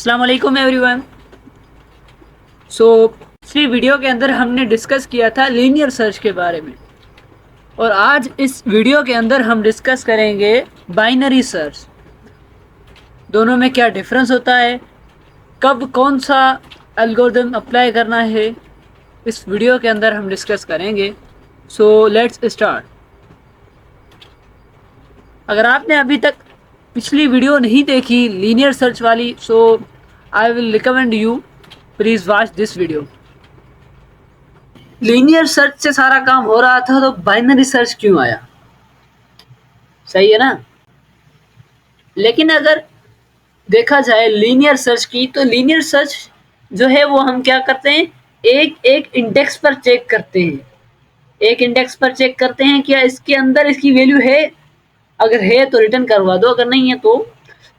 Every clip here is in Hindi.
अस्सलाम वालेकुम एवरीवन। सो पिछली वीडियो के अंदर हमने डिस्कस किया था लीनियर सर्च के बारे में, और आज इस वीडियो के अंदर हम डिस्कस करेंगे बाइनरी सर्च। दोनों में क्या डिफरेंस होता है, कब कौन सा एल्गोरिथम अप्लाई करना है, इस वीडियो के अंदर हम डिस्कस करेंगे। So let's start. अगर आपने अभी तक पिछली वीडियो नहीं देखी लीनियर सर्च वाली, so I will recommend you please watch this video. Linear search से सारा काम हो रहा था तो बाइनरी सर्च क्यों आया? सही है ना। लेकिन अगर देखा जाए लीनियर सर्च की, तो लीनियर सर्च जो है वो हम क्या करते हैं, एक एक इंडेक्स पर चेक करते हैं। एक इंडेक्स पर चेक करते हैं क्या इसके अंदर इसकी वैल्यू है, अगर है तो रिटर्न करवा दो, अगर नहीं है तो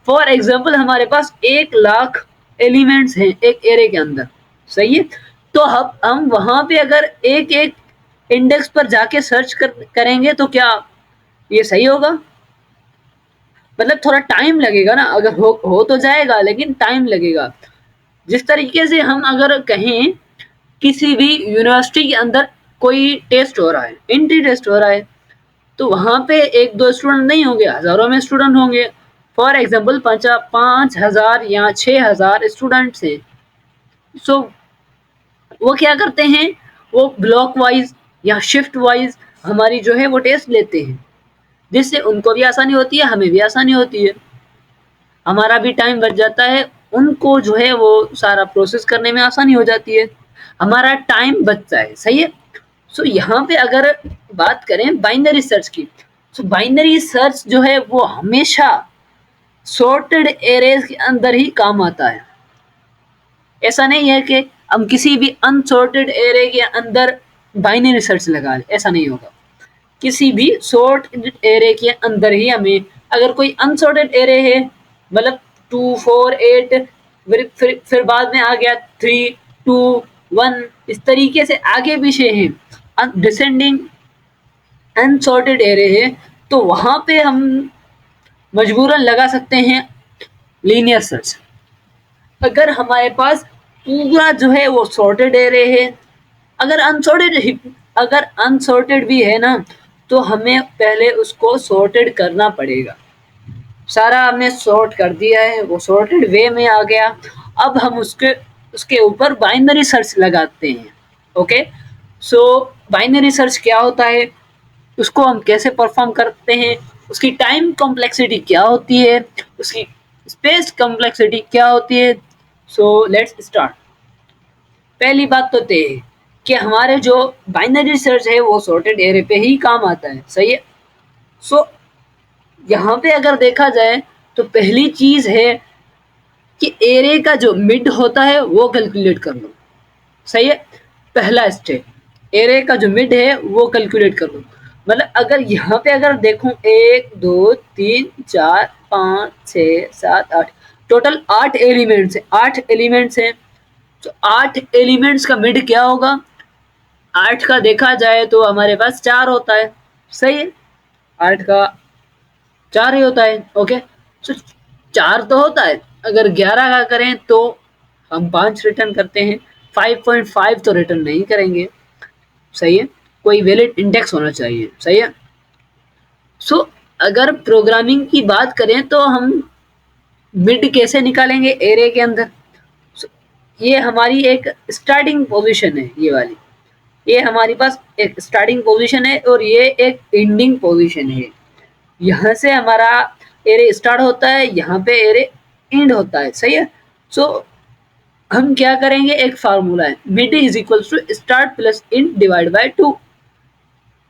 फॉर एग्जांपल हमारे पास 1,00,000 एलिमेंट्स हैं एक एरे के अंदर। सही है, तो हम वहां पे अगर एक एक इंडेक्स पर जाके सर्च करेंगे तो क्या ये सही होगा? मतलब थोड़ा टाइम लगेगा ना, अगर हो तो जाएगा लेकिन टाइम लगेगा। जिस तरीके से हम अगर कहें किसी भी यूनिवर्सिटी के अंदर कोई टेस्ट हो रहा है, एंट्री टेस्ट हो रहा है, तो वहाँ पे एक दो स्टूडेंट नहीं होंगे, हज़ारों में स्टूडेंट होंगे। फॉर एग्जांपल 5,000 या 6,000 स्टूडेंट्स हैं। सो वो क्या करते हैं, वो ब्लॉक वाइज या शिफ्ट वाइज हमारी जो है वो टेस्ट लेते हैं, जिससे उनको भी आसानी होती है, हमें भी आसानी होती है, हमारा भी टाइम बच जाता है, उनको जो है वो सारा प्रोसेस करने में आसानी हो जाती है, हमारा टाइम बचता है। सही है। सो यहाँ पे अगर बात करें बाइनरी सर्च की, तो बाइनरी सर्च जो है वो हमेशा सॉर्टेड एरेज के अंदर ही काम आता है। ऐसा नहीं है कि हम किसी भी अनसॉर्टेड एरे के अंदर बाइनरी सर्च लगा लें, ऐसा नहीं होगा। किसी भी सॉर्टेड एरे के अंदर ही हमें, अगर कोई अनसॉर्टेड एरे है, मतलब 2 4 8, फिर बाद में आ गया 3 2 1, इस तरीके से आगे पीछे है, डिसेंडिंग अनसॉर्टेड एरे है, तो वहां पे हम मजबूरन लगा सकते हैं लीनियर सर्च। अगर हमारे पास पूरा जो है वो सॉर्टेड एरे है, अगर अनसॉर्टेड भी है ना, तो हमें पहले उसको सॉर्टेड करना पड़ेगा। सारा हमने सॉर्ट कर दिया है, वो सॉर्टेड वे में आ गया, अब हम उसके ऊपर बाइनरी सर्च लगाते हैं। ओके, सो बाइनरी सर्च क्या होता है, उसको हम कैसे परफॉर्म करते हैं, उसकी टाइम कॉम्प्लेक्सिटी क्या होती है, उसकी स्पेस कॉम्प्लेक्सिटी क्या होती है। So let's start. पहली बात तो ये है कि हमारे जो बाइनरी सर्च है वो सॉर्टेड एरे पे ही काम आता है। सही है। सो यहाँ पे अगर देखा जाए तो पहली चीज है कि एरे का जो मिड होता है वो कैलकुलेट कर लो। सही है, पहला स्टेप एरे का जो मिड है वो कैलकुलेट कर लो। मतलब अगर यहाँ पे अगर देखूं 1 2 3 4 5 6 7 8, टोटल 8 एलिमेंट्स है, 8 एलिमेंट्स हैं, तो 8 एलिमेंट्स का मिड क्या होगा? 8 का देखा जाए तो हमारे पास 4 होता है। सही है, 8 का 4 ही होता है। ओके, तो 4 तो होता है, अगर 11 का करें तो हम 5 रिटर्न करते हैं, 5.5 तो रिटर्न नहीं करेंगे। सही है, कोई वैलिड इंडेक्स होना चाहिए। सही है। सो अगर प्रोग्रामिंग की बात करें तो हम मिड कैसे निकालेंगे एरे के अंदर? ये हमारी एक स्टार्टिंग पोजीशन है, ये वाली, ये हमारे पास एक स्टार्टिंग पोजीशन है और ये एक एंडिंग पोजीशन है। यहाँ से हमारा एरे स्टार्ट होता है, यहाँ पे एरे एंड होता है। सही है। सो हम क्या करेंगे, एक फार्मूला है, mid is equal to start plus end divide by 2।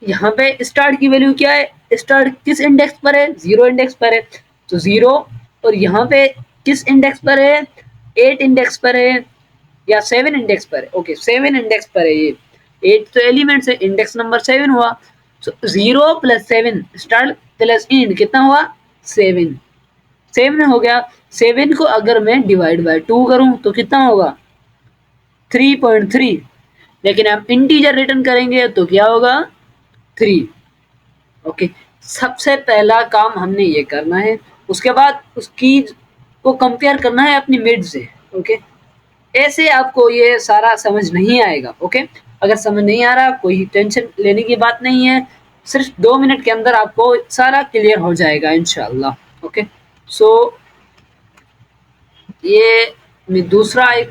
यहाँ पे स्टार्ट की वैल्यू क्या है, स्टार्ट किस इंडेक्स पर है, 0 इंडेक्स पर है, तो 0, और यहाँ पे किस इंडेक्स पर है, 8 इंडेक्स पर है या 7 इंडेक्स पर है। ओके, 7 इंडेक्स पर है, ये 8 तो एलिमेंट्स है, इंडेक्स नंबर 7 हुआ। सो 0 प्लस 7 स्टार्ट प्लस एंड कितना हुआ, 7। 7 हो गया। 7 को अगर मैं डिवाइड बाय 2 करूं तो कितना होगा, 3.3। लेकिन हम इंटीजर रिटर्न करेंगे तो क्या होगा, 3। ओके, सबसे पहला काम हमने ये करना है। उसके बाद उसकी को कंपेयर करना है अपनी मिड से। ओके, ऐसे आपको ये सारा समझ नहीं आएगा। ओके, अगर समझ नहीं आ रहा कोई टेंशन लेने की बात नहीं है, सिर्फ 2 मिनट के अंदर आपको सारा क्लियर हो जाएगा इंशाल्लाह। ओके, सो ये मैं दूसरा एक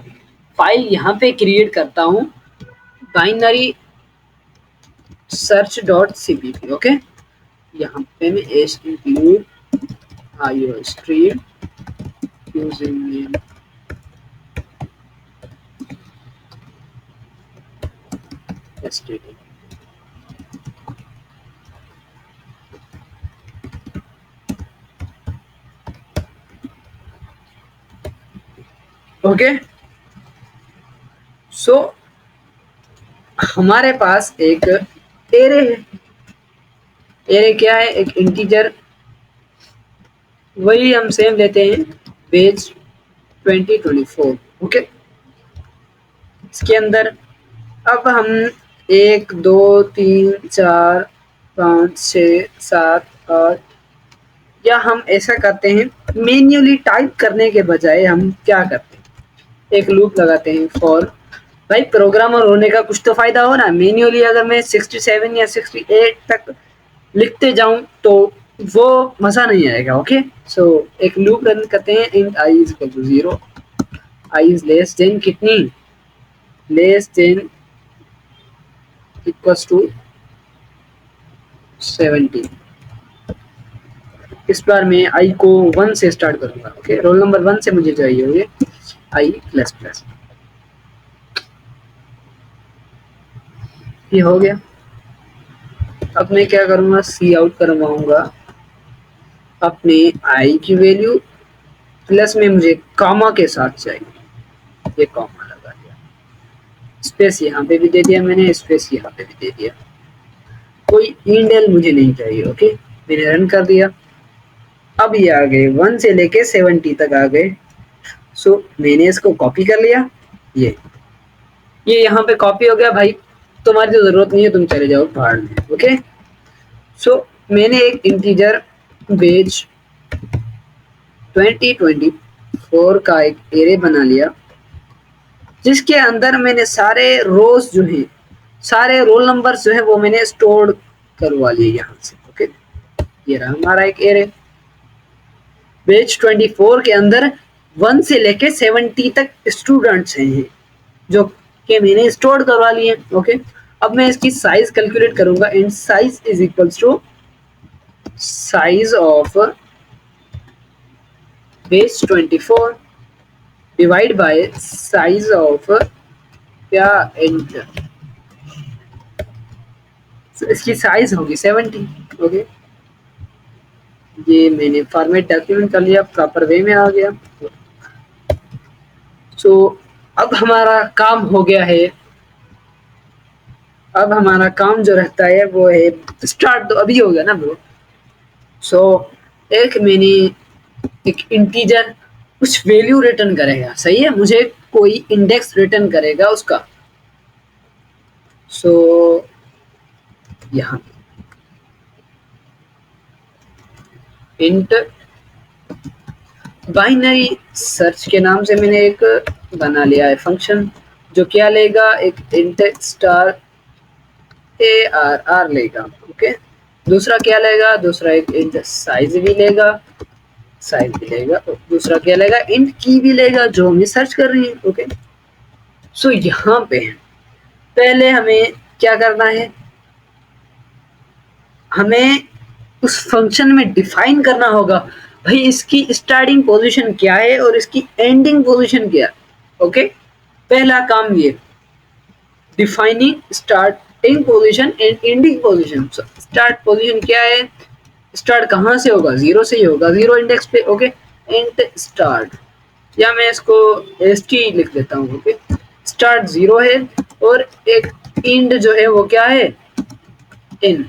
फाइल यहाँ पे क्रिएट करता हूँ, binary search dot cpp। Okay, यहाँ पे मैं s include IO stream using name std। Okay, so हमारे पास एक एरे है। एरे क्या है? एक इंटीजर, वही हम सेम लेते हैं पेज 2024। ओके, इसके अंदर अब हम 1 2 3 4 5 6 7 8, या हम ऐसा करते हैं मैन्युअली टाइप करने के बजाय हम क्या करते हैं, एक लूप लगाते हैं फॉर। भाई प्रोग्रामर होने का कुछ तो फायदा हो ना। मैन्युअली अगर मैं 67 या 68 तक लिखते जाऊं तो वो मजा नहीं आएगा। ओके, सो एक लूप रन करते हैं, int i is equal to 0, i is less than कितनी, लेस देन इक्वल्स टू 70। इस बार मैं आई को 1 से स्टार्ट करूंगा। ओके, रोल नंबर 1 से मुझे चाहिए होगी आई प्लस प्लस। ये हो गया। अब मैं क्या करूंगा, सी आउट करवाऊंगा अपने आई की वैल्यू, प्लस में मुझे कामा के साथ चाहिए। ये कामा लगा दिया, स्पेस यहाँ पे भी दे दिया मैंने, स्पेस यहाँ पे भी दे दिया। कोई इंडेल मुझे नहीं चाहिए। ओके, मैंने रन कर दिया। अब ये आ गए 1 से लेके 70 तक आ गए। सो मैंने इसको कॉपी कर लिया, ये यहाँ पे कॉपी हो गया। भाई तुम्हारी तो जरूरत नहीं है, तुम चले जाओ बाहर में। ओके, सो मैंने एक इंटीजर बेज 2024 का एक एरे बना लिया, जिसके अंदर मैंने सारे रोज जो हैं, सारे रोल नंबर्स जो है वो मैंने स्टोर करवा लिए यहाँ से। ओके, ये रहा हमारा एक एरे। बेज 24 के अंदर 1 से लेके 70 तक स्टूडेंट्स हैं जो कि मैंने स्टोर करवा लिए। ओके, अब मैं इसकी साइज कैलकुलेट करूंगा, and size is equals to size of base 24 divide by size of क्या एंटर। इसकी साइज होगी 70। ओके, ये मैंने फॉर्मेट डॉक्यूमेंट कर लिया, प्रॉपर वे में आ गया। सो अब हमारा काम हो गया है। अब हमारा काम जो रहता है वो है स्टार्ट। तो अभी हो गया ना ब्रो। सो एक मैंने एक इंटीजर कुछ वैल्यू रिटर्न करेगा, सही है, मुझे कोई इंडेक्स रिटर्न करेगा उसका। सो यहाँ इंट बाइनरी सर्च के नाम से मैंने एक बना लिया है फंक्शन, जो क्या लेगा, एक इंट स्टार ARR लेगा। ओके, दूसरा क्या लेगा, दूसरा एक इंट साइज भी लेगा, साइज भी लेगा। दूसरा क्या लेगा, इंट की भी लेगा, जो हमें सर्च कर रही है। ओके, सो यहाँ पे पहले हमें क्या करना है, हमें उस फंक्शन में डिफाइन करना होगा भाई इसकी स्टार्टिंग पोजीशन क्या है और इसकी एंडिंग पोजीशन क्या है। ओके, पहला काम ये, defining starting position and ending position. Start position क्या है, स्टार्ट कहाँ से होगा, 0 से ही होगा, 0 इंडेक्स पे। ओके, इंट स्टार्ट, या मैं इसको st लिख देता हूँ। ओके, स्टार्ट 0 है और एक इंड जो है वो क्या है, इन।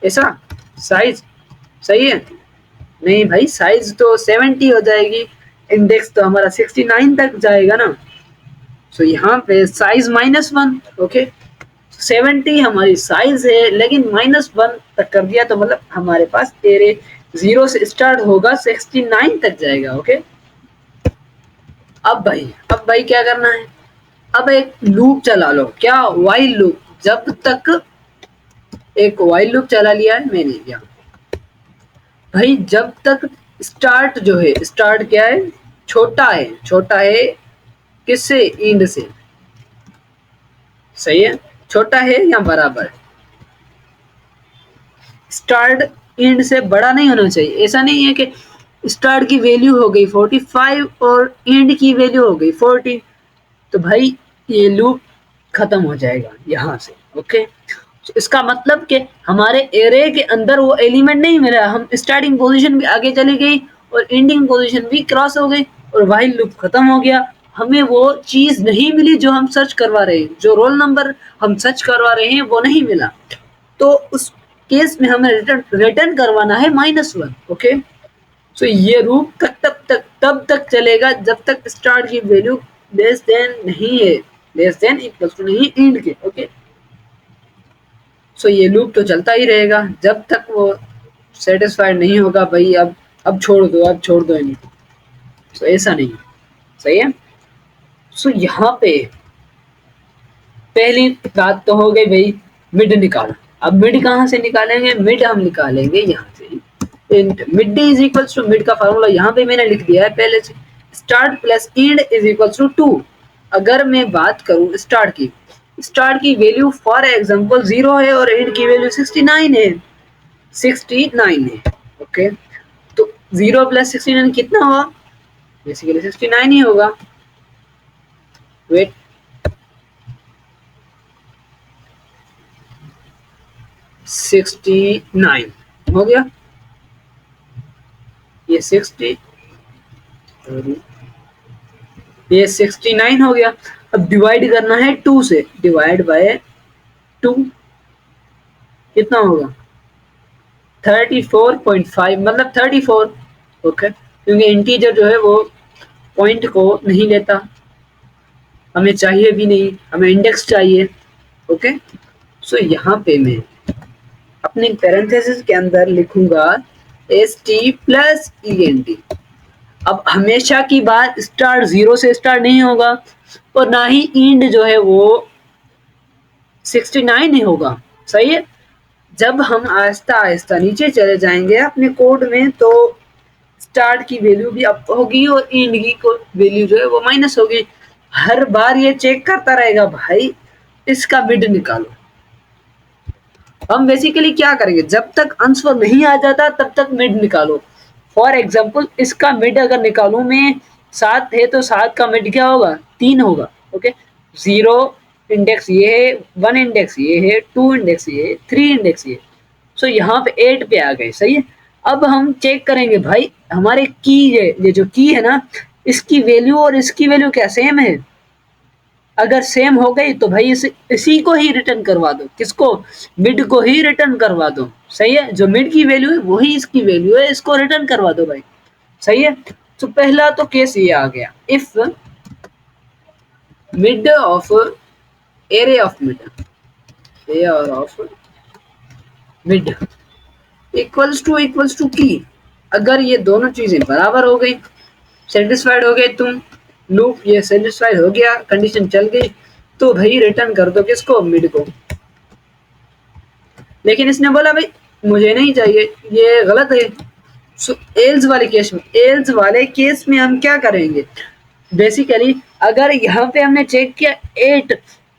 ऐसा साइज सही है? नहीं भाई, साइज तो 70 हो जाएगी, इंडेक्स तो हमारा 69 तक जाएगा ना। सो यहाँ पे साइज -1। ओके, 70 हमारी साइज है, लेकिन -1 तक कर दिया तो मतलब हमारे पास एरे 0 से स्टार्ट होगा, 69 तक जाएगा। ओके, अब भाई क्या करना है, अब एक लूप चला लो, क्या, वाइल लूप। जब तक एक वाइल लूप चला लिया है मैंने यहाँ भाई, जब तक स्टार्ट जो है, स्टार्ट क्या है, छोटा है किससे, इंड से, सही है, छोटा है या बराबर है। स्टार्ट इंड से बड़ा नहीं होना चाहिए। ऐसा नहीं है कि स्टार्ट की वैल्यू हो गई 45 और इंड की वैल्यू हो गई 40, तो भाई ये लूप खत्म हो जाएगा यहाँ से। ओके, तो इसका मतलब कि हमारे एरे के अंदर वो एलिमेंट नहीं मिला, हम स्टार्टिंग पोजीशन भी आगे चली गई और एंडिंग पोजीशन भी क्रॉस हो गई और व्हाइल लूप खत्म हो गया। हमें वो चीज नहीं मिली जो हम सर्च करवा रहे हैं, जो रोल नंबर हम सर्च करवा रहे हैं वो नहीं मिला, तो उस केस में हमें रिटर्न करवाना है -1। ओके, सो ये लूप तब तक चलेगा जब तक स्टार्ट की वैल्यू लेस देन नहीं है, लेस देन इक्वल टू नहीं एंड के। ओके, सो ये लूप तो चलता ही रहेगा जब तक वो सेटिस्फाइड नहीं होगा भाई, अब छोड़ दो इन्हें। सो ऐसा नहीं, सही है। सो यहाँ पे पहली बात तो हो गई भाई, मिड निकालो। अब मिड कहाँ से निकालेंगे, मिड हम निकालेंगे यहाँ से। Mid is equal to, mid का फार्मूला यहाँ पे मैंने लिख दिया है पहले से, start plus end is equal to 2। अगर मैं बात करूँ स्टार्ट की वैल्यू फॉर एग्जांपल 0 है और इंड की वैल्यू 69 है, 69 है। ओके, तो 0 प्लस 69 कितना हुआ, बेसिकली 69 ही होगा। वेट, 69 हो गया, ये 69 हो गया। अब डिवाइड करना है 2 से, डिवाइड बाय 2 कितना होगा 34.5, मतलब 34। ओके, क्योंकि इंटीजर जो है वो पॉइंट को नहीं लेता, हमें चाहिए भी नहीं, हमें इंडेक्स चाहिए। ओके, सो यहाँ पे मैं अपने पैरेंथेसिस के अंदर लिखूंगा ST प्लस ENT। अब हमेशा की बात, स्टार्ट 0 से स्टार्ट नहीं होगा और ना ही इंड जो है वो 69 ही होगा, सही है। जब हम आहिस्ता आहिस्ता नीचे चले जाएंगे अपने कोड में, तो स्टार्ट की वैल्यू भी अप होगी और इंड की वैल्यू जो है वो माइनस होगी। हर बार ये चेक करता रहेगा भाई इसका मिड निकालो। हम बेसिकली क्या करेंगे, जब तक आंसर नहीं आ जाता तब तक मिड निकालो। फॉर एग्जाम्पल इसका मिड अगर निकालूं मैं, 7 है तो 7 का मिड क्या होगा, 3 होगा। ओके, 0 इंडेक्स ये है, 1 इंडेक्स ये है, 2 इंडेक्स ये है, 3 इंडेक्स ये। सो यहाँ पे 8 पे आ गए, सही है। अब हम चेक करेंगे भाई हमारे की, ये जो की है ना, इसकी वैल्यू और इसकी वैल्यू क्या सेम है। अगर सेम हो गई तो भाई इसी को ही रिटर्न करवा दो, किसको, मिड को ही रिटर्न करवा दो, सही है। जो मिड की वैल्यू है वही इसकी वैल्यू है, इसको रिटर्न करवा दो भाई, सही है। तो पहला तो केस ये आ गया, if mid of array of mid equals to key, अगर ये दोनों चीजें बराबर हो गई, सेटिस्फाइड हो गए तुम, लूप ये सेटिस्फाइड हो गया, कंडीशन चल गई, तो भाई रिटर्न कर दो किसको, मिड को। लेकिन इसने बोला भाई मुझे नहीं चाहिए, ये गलत है। सो एल्स वाले केस में हम क्या करेंगे, बेसिकली अगर यहाँ पे हमने चेक किया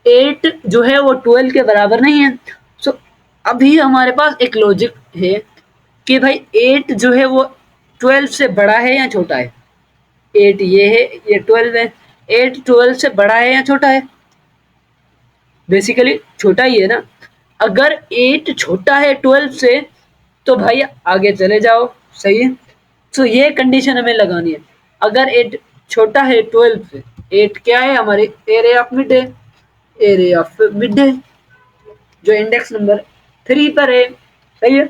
8 जो है वो 12 के बराबर नहीं है, सो अभी हमारे पास एक लॉजिक है कि भाई 8 जो है वो 12 से बड़ा है या छोटा है। 8 ये है, ये 12 है, 8 12 से बड़ा है या छोटा है, बेसिकली छोटा ही है ना। अगर 8 छोटा है 12 से तो भाई आगे चले जाओ, सही है। तो ये कंडीशन हमें लगानी है, अगर 8 छोटा है 12 से, 8 क्या है हमारे एरे ऑफ मिड है, एरे ऑफ मिड है जो इंडेक्स नंबर 3 पर है, सही है।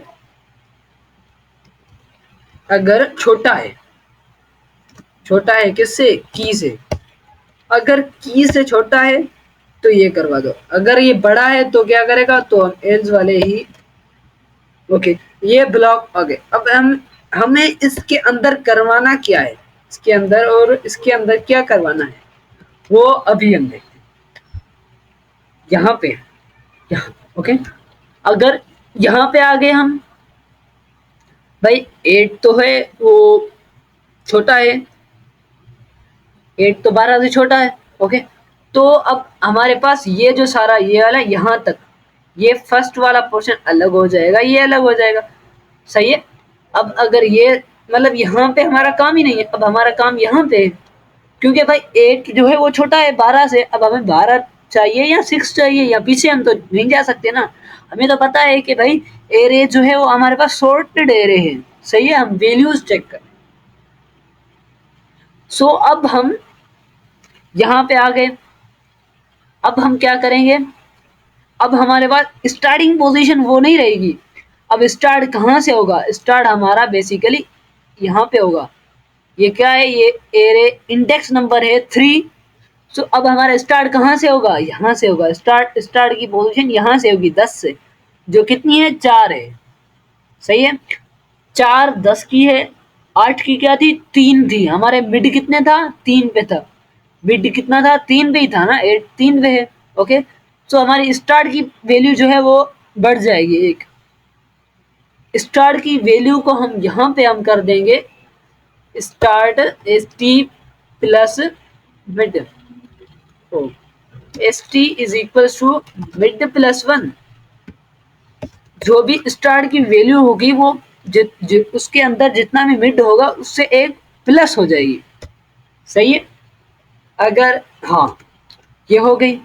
अगर छोटा है किससे, की से, अगर की से छोटा है तो ये करवा दो, अगर ये बड़ा है तो क्या करेगा, तो हम एल्स वाले ही। ओके, ये ब्लॉक आ गए। अब हमें इसके अंदर करवाना क्या है, इसके अंदर और इसके अंदर क्या करवाना है वो अभी हम देखते हैं। यहाँ पे यहाँ ओके, अगर यहाँ पे आ गए हम, भाई 8 तो है वो छोटा है, 8 तो 12 से छोटा है। ओके, तो अब हमारे पास ये जो सारा ये वाला यहाँ तक, ये फर्स्ट वाला पोर्शन अलग हो जाएगा, ये अलग हो जाएगा, सही है। अब अगर ये मतलब यहाँ पे हमारा काम ही नहीं है, अब हमारा काम यहाँ पे है, क्योंकि भाई 8 जो है वो छोटा है 12 से, अब हमें 12 चाहिए या 6 चाहिए, या पीछे हम तो नहीं जा सकते ना। हमें तो पता है कि भाई एरे जो है वो हमारे पास सॉर्टेड एरे है, सही है, हम वैल्यूज चेक करें। सो अब हम यहाँ पे आ गए, अब हम क्या करेंगे, अब हमारे पास स्टार्टिंग पोजीशन वो नहीं रहेगी। अब स्टार्ट कहाँ से होगा, स्टार्ट हमारा बेसिकली यहाँ पे होगा। ये क्या है, ये एरे इंडेक्स नंबर है 3। सो अब हमारा स्टार्ट कहाँ से होगा, यहाँ से होगा। स्टार्ट की पोजीशन यहाँ से होगी 10 से, जो कितनी है 4 है, सही है। 4 10 की है, 8 की क्या थी 3 थी, हमारे मिड कितने था 3 पे था, मिड कितना था 3 पे ही था ना, 8 3 पे है। ओके, सो हमारी स्टार्ट की वैल्यू जो है वो बढ़ जाएगी एक। स्टार्ट की वैल्यू को हम यहाँ पे हम कर देंगे start S T plus mid, S T is equal to mid plus 1। जो भी स्टार्ट की वैल्यू होगी वो उसके अंदर जितना भी मिड होगा उससे एक प्लस हो जाएगी, सही है। अगर हाँ ये हो गई,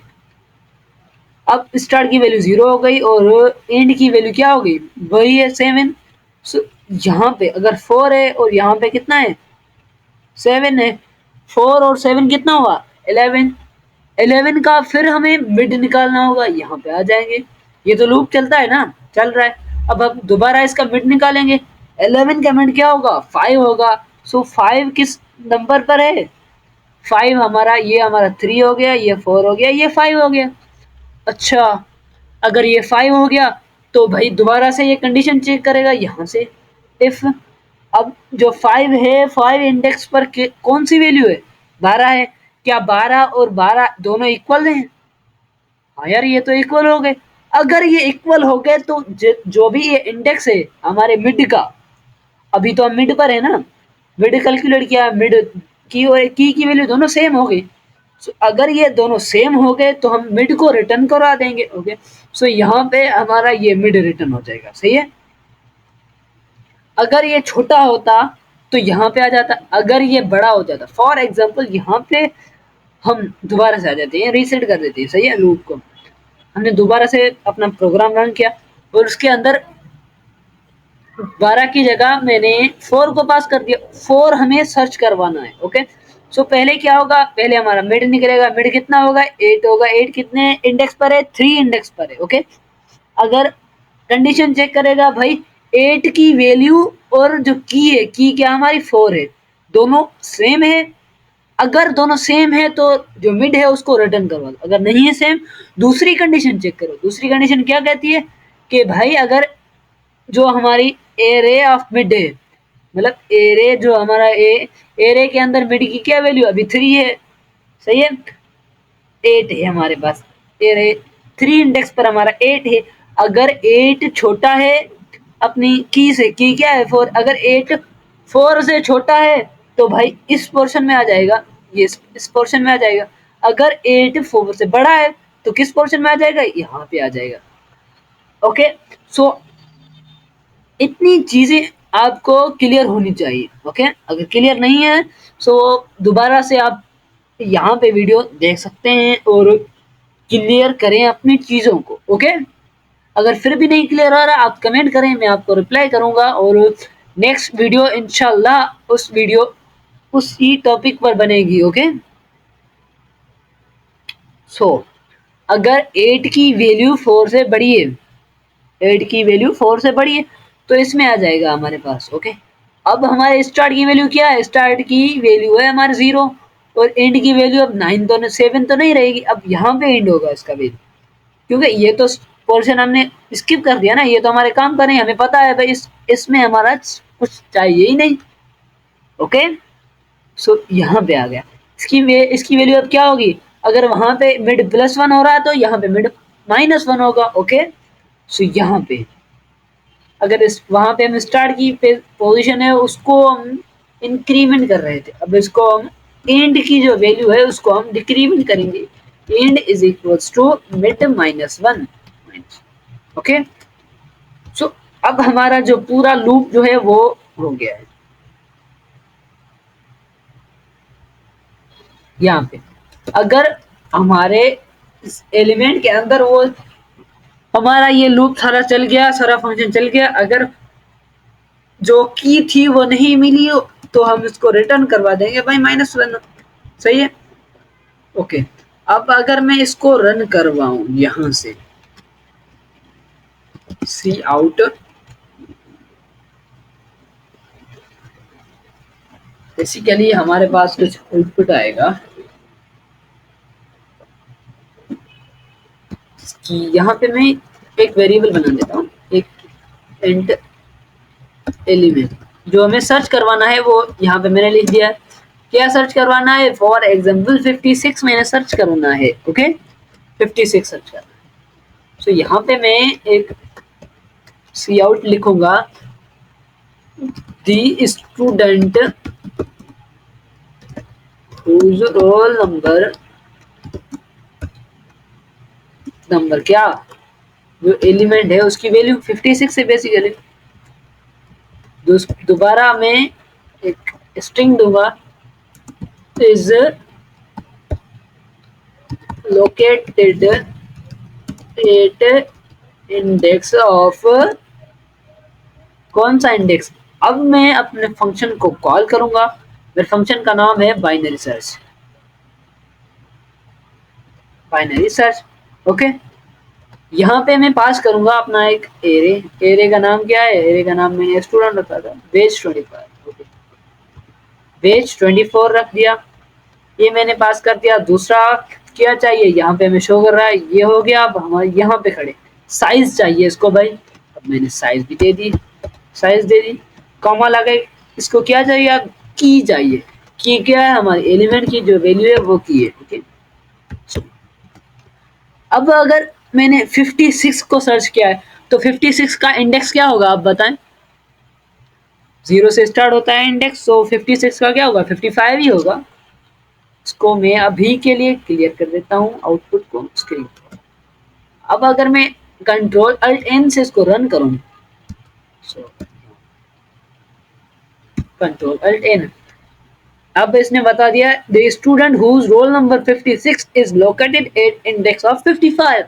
अब स्टार्ट की वैल्यू 0 हो गई और एंड की वैल्यू क्या हो गई, वही है 7। सो यहाँ पे अगर 4 है और यहाँ पे कितना है 7 है, 4 और 7 कितना हुआ 11। 11 का फिर हमें मिड निकालना होगा, यहाँ पे आ जाएंगे, ये तो लूप चलता है ना, चल रहा है। अब हम दोबारा इसका मिड निकालेंगे, 11 का मिड क्या होगा 5 होगा। सो 5 किस नंबर पर है, 5 हमारा, ये हमारा 3 हो गया, ये 4 हो गया, ये 5 हो गया। अच्छा, अगर ये 5 हो गया तो भाई दोबारा से ये कंडीशन चेक करेगा यहाँ से, इफ अब जो 5 है 5 इंडेक्स पर कौन सी वैल्यू है 12 है, क्या 12 और 12 दोनों इक्वल हैं, हाँ यार ये तो इक्वल हो गए। अगर ये इक्वल हो गए तो जो भी ये इंडेक्स है हमारे मिड का, अभी तो हम मिड पर है ना, मिड कैलकुलेट किया, मिड की और की वैल्यू दोनों सेम हो गई। सो अगर ये दोनों सेम हो गए तो हम मिड को रिटर्न करा देंगे। ओके, सो यहाँ पे हमारा ये मिड रिटर्न हो जाएगा, सही है। अगर ये छोटा होता तो यहाँ पे आ जाता, अगर ये बड़ा हो जाता, फॉर एग्जाम्पल यहाँ पे हम दोबारा से आ जाते हैं, रीसेट कर देते हैं, सही है। लूप को हमने दोबारा से अपना प्रोग्राम रन किया और उसके अंदर 12 की जगह मैंने 4 को पास कर दिया, 4 हमें सर्च करवाना है। ओके, सो पहले क्या होगा, पहले हमारा मिड निकलेगा, मिड कितना होगा 8 होगा, 8 कितने इंडेक्स पर है 3 इंडेक्स पर है। ओके, अगर कंडीशन चेक करेगा भाई 8 की वैल्यू और जो की है, की क्या हमारी 4 है, दोनों सेम है। अगर दोनों सेम है तो जो मिड है उसको रिटर्न करवा दो, अगर नहीं है सेम दूसरी कंडीशन चेक करो। दूसरी कंडीशन क्या कहती है कि भाई अगर जो हमारी एरे ऑफ मिड है, मतलब एरे जो हमारा एरे के अंदर मिड की क्या वैल्यू अभी 3 है, सही है, 8 है हमारे पास, एरे 3 इंडेक्स पर हमारा 8 है। अगर 8 छोटा है अपनी की से, की क्या है 4, अगर 8 4 से छोटा है तो भाई इस पोर्शन में आ जाएगा, ये इस पोर्शन में आ जाएगा। अगर 8 4 से बड़ा है तो किस पोर्शन में आ जाएगा, यहाँ पे आ जाएगा। ओके, सो इतनी चीजें आपको क्लियर होनी चाहिए। ओके, अगर क्लियर नहीं है तो दोबारा से आप यहाँ पे वीडियो देख सकते हैं और क्लियर करें अपनी चीजों को। ओके, अगर फिर भी नहीं क्लियर हो रहा आप कमेंट करें, मैं आपको रिप्लाई करूंगा और नेक्स्ट वीडियो इंशाल्लाह उसी टॉपिक पर बनेगी। ओके, सो अगर 8 की वैल्यू 4 से बड़ी है, 8 की वैल्यू 4 से बड़ी है तो इसमें आ जाएगा हमारे पास। ओके, अब हमारे स्टार्ट की वैल्यू क्या है, स्टार्ट की वैल्यू है हमारे 0 और एंड की वैल्यू अब 9 तो 7 तो नहीं रहेगी, अब यहाँ पे एंड होगा इसका वैल्यू, क्योंकि ये तो पोर्शन हमने स्किप कर दिया ना, ये तो हमारे काम का नहीं, हमें पता है भाई इसमें हमारा कुछ चाहिए ही नहीं। ओके, सो यहाँ पे आ गया। इसकी वैल्यू अब क्या होगी, अगर वहां पे मिड +1 हो रहा है तो यहाँ पे मिड -1 होगा। ओके, सो यहाँ पे अगर इस वहां पे हम स्टार्ट की पोजीशन है उसको हम इंक्रीमेंट कर रहे थे, अब इसको हम एंड की जो वैल्यू है उसको हम डिक्रीमेंट करेंगे। End is equals to mid -1। Okay, so अब हमारा जो पूरा लूप जो है वो हो गया है। यहाँ पे अगर हमारे इस एलिमेंट के अंदर वो हमारा ये लूप सारा चल गया, सारा फंक्शन चल गया, अगर जो की थी वो नहीं मिली तो हम इसको रिटर्न करवा देंगे भाई -1। सही है। ओके, अब अगर मैं इसको रन करवाऊं यहां से सी आउट, बेसिकली हमारे पास कुछ आउटपुट आएगा कि यहाँ पे मैं एक वेरिएबल बना देता हूँ, एक इंट एलिमेंट, जो हमें सर्च करवाना है वो यहाँ पे मैंने लिख दिया है। क्या सर्च करवाना है, फॉर एग्जाम्पल 56 मैंने सर्च करना है। ओके, 56 सर्च करना है। सो यहाँ पे मैं एक सी आउट लिखूंगा, दी स्टूडेंट हुज रोल नंबर क्या, जो एलिमेंट है उसकी वैल्यू 56 है बेसिकली। दोबारा मैं एक स्ट्रिंग दूंगा, is located at index of, कौन सा इंडेक्स, अब मैं अपने फंक्शन को कॉल करूंगा। मेरे फंक्शन का नाम है binary search, binary search. Okay, यहाँ पे मैं पास करूंगा अपना एक एरे, एरे का नाम क्या है, एरे का नाम मैंने स्टूडेंट रखा था, बेज 25। ओके, बेज 24 रख दिया, ये मैंने पास कर दिया। दूसरा क्या चाहिए, यहाँ पे हमें शो कर रहा है, ये हो गया। अब हमारे यहाँ पे खड़े साइज चाहिए इसको भाई, अब मैंने साइज भी दे दी, साइज दे दी, कॉमा लगा। इसको क्या चाहिए, अब की चाहिए। की क्या है, हमारे एलिमेंट की जो वैल्यू है वो की है। ओके, अब अगर मैंने 56 को सर्च किया है तो 56 का इंडेक्स क्या होगा आप बताएं, 0 से स्टार्ट होता है इंडेक्स, तो 56 का क्या होगा, 55 ही होगा। इसको मैं अभी के लिए क्लियर कर देता हूँ आउटपुट को स्क्रीन पर। अब अगर मैं कंट्रोल अल्ट एन से इसको रन करूँ, कंट्रोल अल्ट एन, अब इसने बता दिया the student whose roll number 56 is located at index of 55।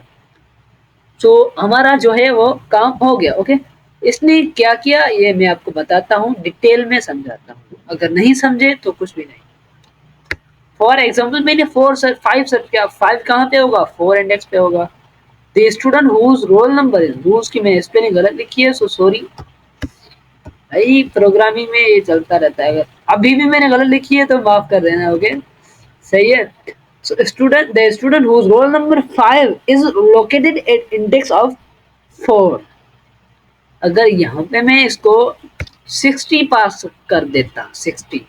So हमारा जो है वो काम हो गया। ओके, इसने क्या किया ये मैं आपको बताता हूँ, डिटेल में समझाता हूँ, अगर नहीं समझे तो कुछ भी नहीं। फॉर एग्जाम्पल मैंने 5 सर्च किया, 5 कहाँ पे होगा, 4 इंडेक्स पे होगा। The student whose roll number is, whose की मैंने स्पेलिंग गलत लिखी है, सो सॉरी भाई, प्रोग्रामिंग में ये चलता रहता है, अगर अभी भी मैंने गलत लिखी है तो माफ कर देना। ओके, सही है। So student, the student whose roll number 5 is located at index of 4। अगर यहाँ पे मैं इसको 60 पास कर देता, 60,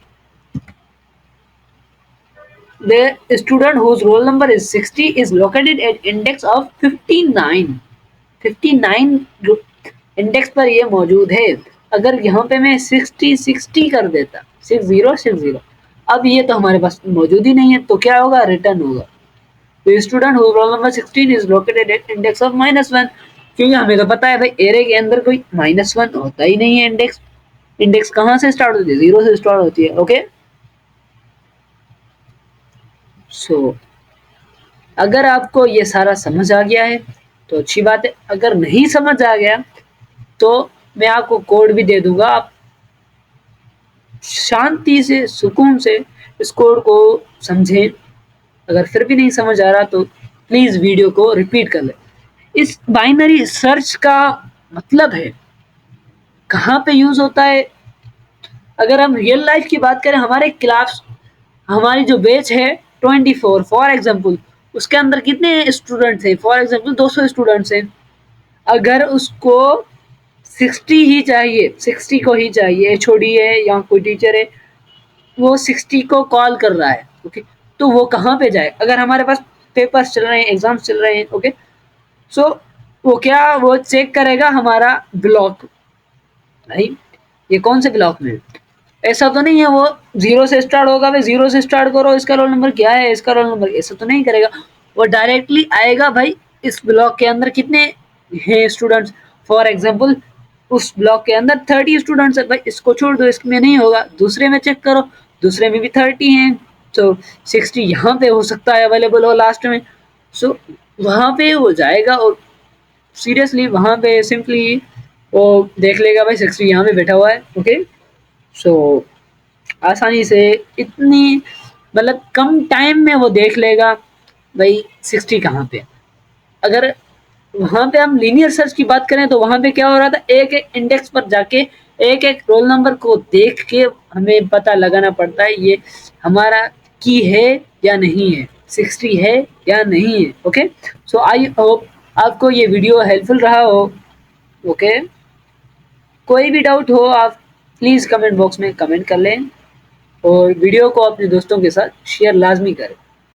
the student whose roll number is 60 is located at index of 59। 59 index पर ये मौजूद है। अगर यहाँ पे मैं 60 कर देता, 60 अब ये तो हमारे पास मौजूद ही नहीं है, तो क्या होगा, रिटर्न होगा। तो student whose roll number 16 is located at index of -1, क्योंकि हमें तो पता है भाई एरे के अंदर कोई -1 होता ही नहीं है। इंडेक्स, इंडेक्स कहाँ से स्टार्ट होती है, 0 से स्टार्ट होती है। ओके, सो अगर आपको ये सारा समझ आ गया है तो अच्छी बात है, अगर नहीं समझ आ गया तो मैं आपको कोड भी दे दूंगा, आप शांति से सुकून से इस कोड को समझें। अगर फिर भी नहीं समझ आ रहा तो प्लीज वीडियो को रिपीट कर लें। इस बाइनरी सर्च का मतलब है कहाँ पे यूज होता है, अगर हम रियल लाइफ की बात करें, हमारे क्लास, हमारी जो बैच है 24 फॉर एग्जाम्पल, उसके अंदर कितने स्टूडेंट्स हैं, फॉर एग्जाम्पल 200 स्टूडेंट्स हैं। अगर उसको 60 ही चाहिए, 60 को ही चाहिए, एचओडी है या कोई टीचर है, वो 60 को कॉल कर रहा है, ओके, तो वो कहाँ पे जाए? अगर हमारे पास पेपर्स चल रहे हैं, एग्जाम्स चल रहे हैं, ओके, सो वो चेक करेगा हमारा ब्लॉक, भाई ये कौन से ब्लॉक में? ऐसा तो नहीं है वो जीरो से स्टार्ट होगा, भाई जीरो से स्टार्ट करो, इसका रोल नंबर क्या है, इसका रोल नंबर, ऐसा तो नहीं करेगा। वो डायरेक्टली आएगा, भाई इस ब्लॉक के अंदर कितने हैं स्टूडेंट्स, फॉर एग्जांपल उस ब्लॉक के अंदर 30 स्टूडेंट्स है, भाई इसको छोड़ दो, इसमें नहीं होगा, दूसरे में चेक करो, दूसरे में भी 30 हैं, तो 60 यहाँ पे हो सकता है अवेलेबल हो लास्ट में। सो वहाँ पे वो जाएगा और सीरियसली वहाँ पे सिंपली वो देख लेगा, भाई 60 यहाँ पे बैठा हुआ है, ओके। सो आसानी से इतनी मतलब कम टाइम में वो देख लेगा भाई 60 कहाँ पे। अगर वहाँ पे हम लीनियर सर्च की बात करें तो वहाँ पे क्या हो रहा था, एक एक इंडेक्स पर जाके एक एक रोल नंबर को देख के हमें पता लगाना पड़ता है ये हमारा की है या नहीं है, 60 है या नहीं है, ओके। सो आई होप आपको ये वीडियो हेल्पफुल रहा हो, ओके। कोई भी डाउट हो आप प्लीज़ कमेंट बॉक्स में कमेंट कर लें और वीडियो को अपने दोस्तों के साथ शेयर लाजमी करें।